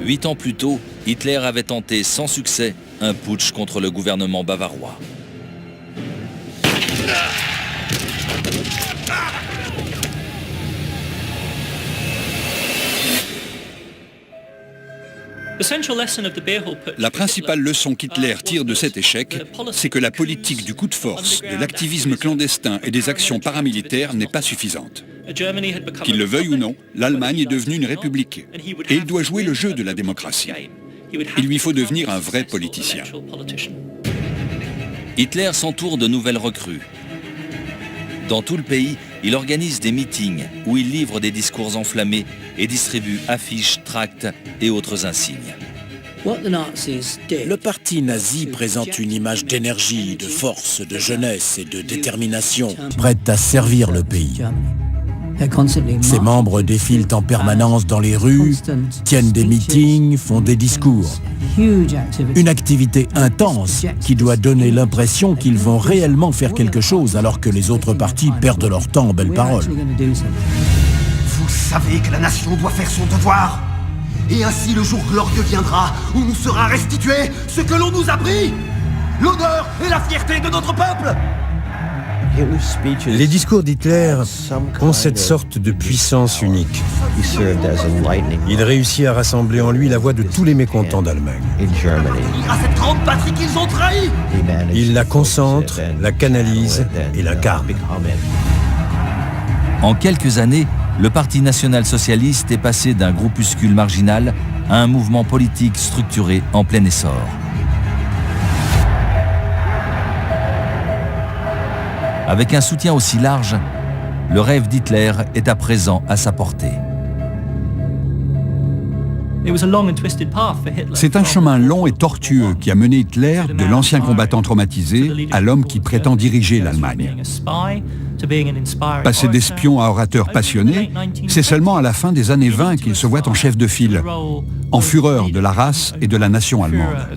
8 ans plus tôt, Hitler avait tenté sans succès un putsch contre le gouvernement bavarois. La principale leçon qu'Hitler tire de cet échec, c'est que la politique du coup de force, de l'activisme clandestin et des actions paramilitaires n'est pas suffisante. Qu'il le veuille ou non, l'Allemagne est devenue une république et il doit jouer le jeu de la démocratie. Il lui faut devenir un vrai politicien. Hitler s'entoure de nouvelles recrues. Dans tout le pays, il organise des meetings où il livre des discours enflammés et distribue affiches, tracts et autres insignes. Le parti nazi présente une image d'énergie, de force, de jeunesse et de détermination, prête à servir le pays. Ses membres défilent en permanence dans les rues, tiennent des meetings, font des discours. Une activité intense qui doit donner l'impression qu'ils vont réellement faire quelque chose alors que les autres partis perdent leur temps en belles paroles. Vous savez que la nation doit faire son devoir. Et ainsi le jour glorieux viendra où nous sera restitué ce que l'on nous a pris. L'honneur et la fierté de notre peuple. Les discours d'Hitler ont cette sorte de puissance unique. Il réussit à rassembler en lui la voix de tous les mécontents d'Allemagne. À cette grande patrie qu'ils ont trahie. Il la concentre, la canalise et l'incarne. En quelques années, le Parti national-socialiste est passé d'un groupuscule marginal à un mouvement politique structuré en plein essor. Avec un soutien aussi large, le rêve d'Hitler est à présent à sa portée. C'est un chemin long et tortueux qui a mené Hitler de l'ancien combattant traumatisé à l'homme qui prétend diriger l'Allemagne. Passé d'espion à orateur passionné, c'est seulement à la fin des années 20 qu'il se voit en chef de file, en fureur de la race et de la nation allemande.